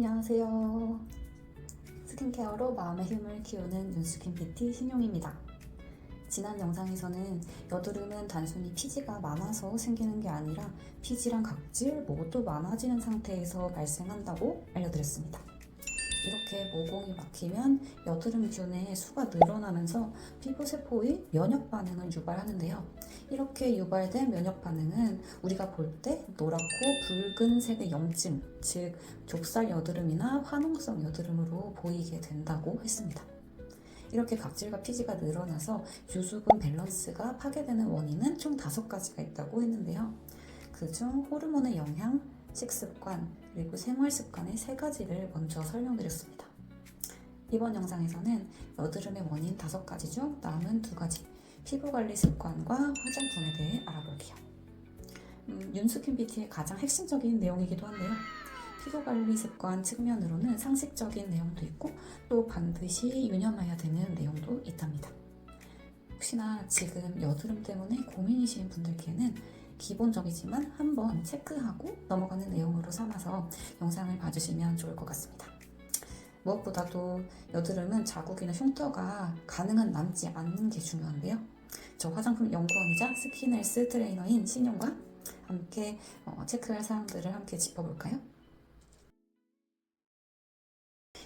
안녕하세요. 스킨케어로 마음의 힘을 키우는 윤스킨 PT 신용입니다. 지난 영상에서는 여드름은 단순히 피지가 많아서 생기는 게 아니라 피지랑 각질 모두 많아지는 상태에서 발생한다고 알려드렸습니다. 이렇게 모공이 막히면 여드름균의 수가 늘어나면서 피부세포의 면역 반응을 유발하는데요. 이렇게 유발된 면역 반응은 우리가 볼 때 노랗고 붉은색의 염증, 즉 좁쌀 여드름이나 화농성 여드름으로 보이게 된다고 했습니다. 이렇게 각질과 피지가 늘어나서 유수분 밸런스가 파괴되는 원인은 총 5가지가 있다고 했는데요. 그중 호르몬의 영향, 식습관, 그리고 생활습관의 3가지를 먼저 설명드렸습니다. 이번 영상에서는 여드름의 원인 5가지 중 남은 2가지, 피부관리 습관과 화장품에 대해 알아볼게요. 윤스킨 뷰티의 가장 핵심적인 내용이기도 한데요. 피부관리 습관 측면으로는 상식적인 내용도 있고 또 반드시 유념해야 되는 내용도 있답니다. 혹시나 지금 여드름 때문에 고민이신 분들께는 기본적이지만 한번 체크하고 넘어가는 내용으로 삼아서 영상을 봐주시면 좋을 것 같습니다. 무엇보다도 여드름은 자국이나 흉터가 가능한 남지 않는 게 중요한데요. 저 화장품 연구원이자 스킨헬스 트레이너인 신용과 함께 체크할 사항들을 함께 짚어볼까요?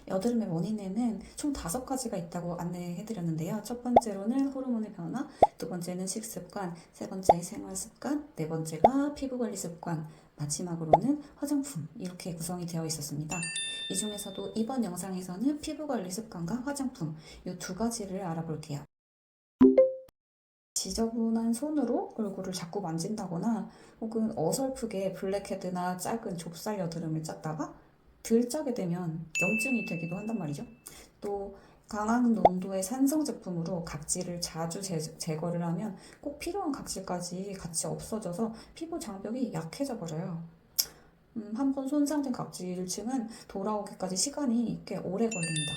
여드름의 원인에는 총 5가지가 있다고 안내해드렸는데요. 첫 번째로는 호르몬의 변화, 두 번째는 식습관, 세 번째 생활습관, 네 번째가 피부관리 습관, 마지막으로는 화장품, 이렇게 구성이 되어 있었습니다. 이 중에서도 이번 영상에서는 피부관리 습관과 화장품, 이 2가지를 알아볼게요. 지저분한 손으로 얼굴을 자꾸 만진다거나 혹은 어설프게 블랙헤드나 작은 좁쌀 여드름을 짰다가 들짜게 되면 염증이 되기도 한단 말이죠. 또 강한 농도의 산성 제품으로 각질을 자주 제거를 하면 꼭 필요한 각질까지 같이 없어져서 피부 장벽이 약해져 버려요. 한번 손상된 각질층은 돌아오기까지 시간이 꽤 오래 걸립니다.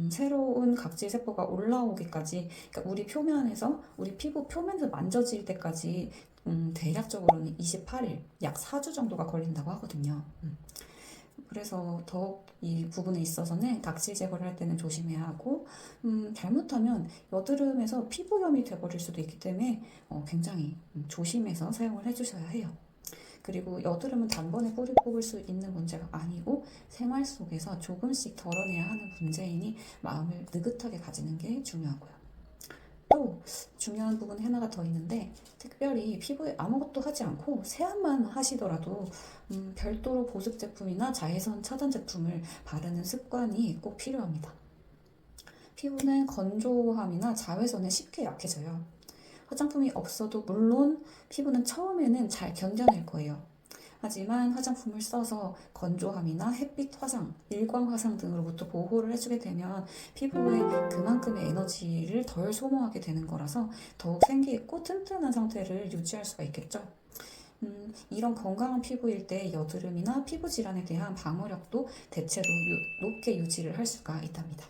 새로운 각질 세포가 올라오기까지, 그러니까 우리 피부 표면에서 만져질 때까지 대략적으로는 28일, 약 4주 정도가 걸린다고 하거든요. 그래서 더욱 이 부분에 있어서는 각질 제거를 할 때는 조심해야 하고, 잘못하면 여드름에서 피부염이 돼버릴 수도 있기 때문에 굉장히 조심해서 사용을 해주셔야 해요. 그리고 여드름은 단번에 뿌리 뽑을 수 있는 문제가 아니고 생활 속에서 조금씩 덜어내야 하는 문제이니 마음을 느긋하게 가지는 게 중요하고요. 또 중요한 부분이 하나가 더 있는데, 특별히 피부에 아무것도 하지 않고 세안만 하시더라도 별도로 보습 제품이나 자외선 차단 제품을 바르는 습관이 꼭 필요합니다. 피부는 건조함이나 자외선에 쉽게 약해져요. 화장품이 없어도 물론 피부는 처음에는 잘 견뎌낼 거예요. 하지만 화장품을 써서 건조함이나 햇빛 화상, 일광 화상 등으로부터 보호를 해주게 되면 피부에 그만큼의 에너지를 덜 소모하게 되는 거라서 더욱 생기있고 튼튼한 상태를 유지할 수가 있겠죠. 이런 건강한 피부일 때 여드름이나 피부 질환에 대한 방어력도 대체로 높게 유지를 할 수가 있답니다.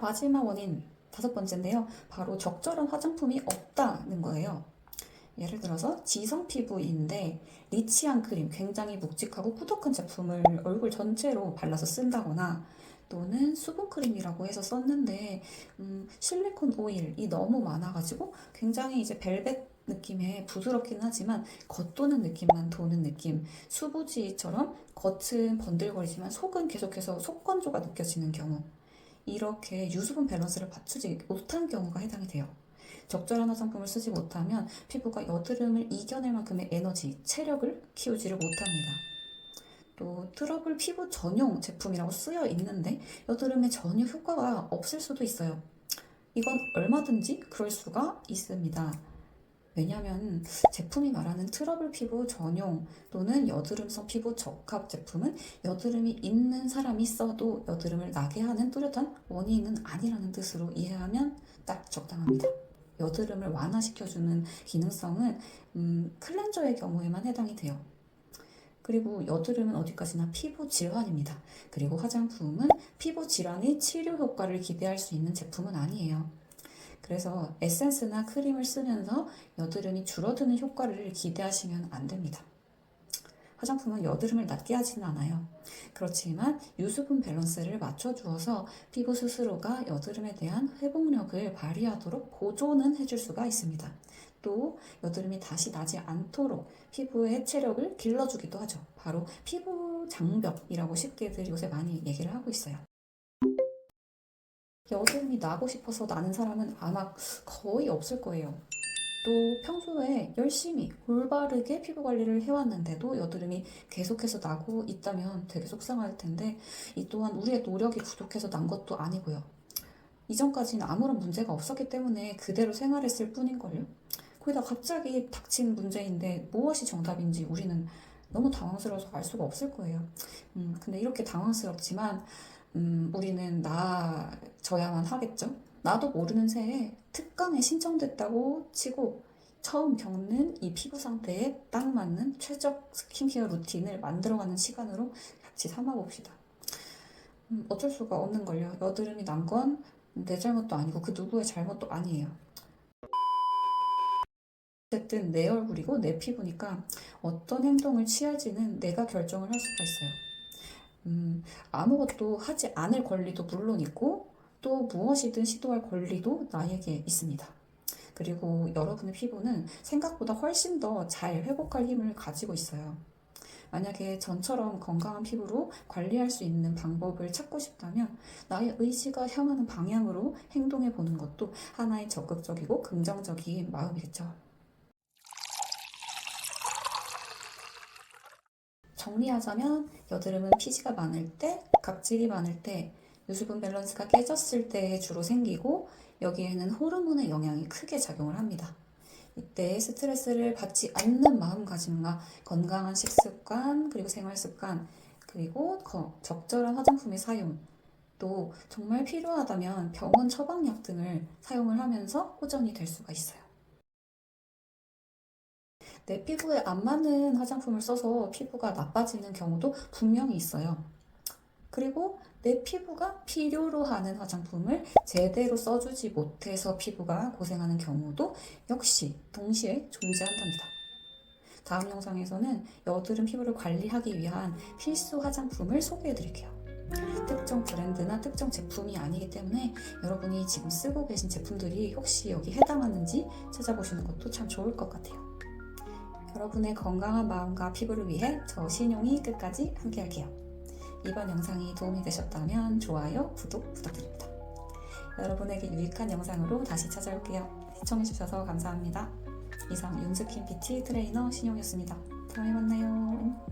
마지막 원인 5번째인데요. 바로 적절한 화장품이 없다는 거예요. 예를 들어서 지성 피부인데 리치한 크림, 굉장히 묵직하고 꾸덕한 제품을 얼굴 전체로 발라서 쓴다거나, 또는 수분 크림이라고 해서 썼는데 실리콘 오일이 너무 많아가지고 굉장히 이제 벨벳 느낌의 부드럽긴 하지만 겉도는 느낌만 도는 느낌, 수부지처럼 겉은 번들거리지만 속은 계속해서 속건조가 느껴지는 경우, 이렇게 유수분 밸런스를 맞추지 못한 경우가 해당이 돼요. 적절한 화장품을 쓰지 못하면 피부가 여드름을 이겨낼 만큼의 에너지, 체력을 키우지를 못합니다. 또 트러블 피부 전용 제품이라고 쓰여 있는데 여드름에 전혀 효과가 없을 수도 있어요. 이건 얼마든지 그럴 수가 있습니다. 왜냐하면 제품이 말하는 트러블 피부 전용 또는 여드름성 피부 적합 제품은 여드름이 있는 사람이 써도 여드름을 나게 하는 뚜렷한 원인은 아니라는 뜻으로 이해하면 딱 적당합니다. 여드름을 완화시켜주는 기능성은 클렌저의 경우에만 해당이 돼요. 그리고 여드름은 어디까지나 피부 질환입니다. 그리고 화장품은 피부 질환의 치료 효과를 기대할 수 있는 제품은 아니에요. 그래서 에센스나 크림을 쓰면서 여드름이 줄어드는 효과를 기대하시면 안 됩니다. 화장품은 여드름을 낫게 하지는 않아요. 그렇지만 유수분 밸런스를 맞춰주어서 피부 스스로가 여드름에 대한 회복력을 발휘하도록 보조는 해줄 수가 있습니다. 또 여드름이 다시 나지 않도록 피부의 해체력을 길러주기도 하죠. 바로 피부 장벽이라고 쉽게들 요새 많이 얘기를 하고 있어요. 여드름이 나고 싶어서 나는 사람은 아마 거의 없을 거예요. 또 평소에 열심히 올바르게 피부 관리를 해왔는데도 여드름이 계속해서 나고 있다면 되게 속상할 텐데, 이 또한 우리의 노력이 부족해서 난 것도 아니고요. 이전까지는 아무런 문제가 없었기 때문에 그대로 생활했을 뿐인걸요. 거기다 갑자기 닥친 문제인데 무엇이 정답인지 우리는 너무 당황스러워서 알 수가 없을 거예요. 근데 이렇게 당황스럽지만 우리는 나아져야만 하겠죠. 나도 모르는 새에 특강에 신청됐다고 치고 처음 겪는 이 피부 상태에 딱 맞는 최적 스킨케어 루틴을 만들어가는 시간으로 같이 삼아봅시다. 어쩔 수가 없는걸요. 여드름이 난 건 내 잘못도 아니고 그 누구의 잘못도 아니에요. 어쨌든 내 얼굴이고 내 피부니까 어떤 행동을 취할지는 내가 결정을 할 수가 있어요. 아무것도 하지 않을 권리도 물론 있고 또 무엇이든 시도할 권리도 나에게 있습니다. 그리고 여러분의 피부는 생각보다 훨씬 더 잘 회복할 힘을 가지고 있어요. 만약에 전처럼 건강한 피부로 관리할 수 있는 방법을 찾고 싶다면 나의 의지가 향하는 방향으로 행동해 보는 것도 하나의 적극적이고 긍정적인 마음이겠죠. 정리하자면 여드름은 피지가 많을 때, 각질이 많을 때, 유수분 밸런스가 깨졌을 때 주로 생기고 여기에는 호르몬의 영향이 크게 작용을 합니다. 이때 스트레스를 받지 않는 마음가짐과 건강한 식습관, 그리고 생활습관, 그리고 적절한 화장품의 사용, 또 정말 필요하다면 병원 처방약 등을 사용을 하면서 호전이 될 수가 있어요. 내 피부에 안 맞는 화장품을 써서 피부가 나빠지는 경우도 분명히 있어요. 그리고 내 피부가 필요로 하는 화장품을 제대로 써주지 못해서 피부가 고생하는 경우도 역시 동시에 존재한답니다. 다음 영상에서는 여드름 피부를 관리하기 위한 필수 화장품을 소개해 드릴게요. 특정 브랜드나 특정 제품이 아니기 때문에 여러분이 지금 쓰고 계신 제품들이 혹시 여기 해당하는지 찾아보시는 것도 참 좋을 것 같아요. 여러분의 건강한 마음과 피부를 위해 저 신용이 끝까지 함께 할게요. 이번 영상이 도움이 되셨다면 좋아요, 구독 부탁드립니다. 여러분에게 유익한 영상으로 다시 찾아올게요. 시청해주셔서 감사합니다. 이상 윤스킨 PT 트레이너 신용이었습니다. 다음에 만나요.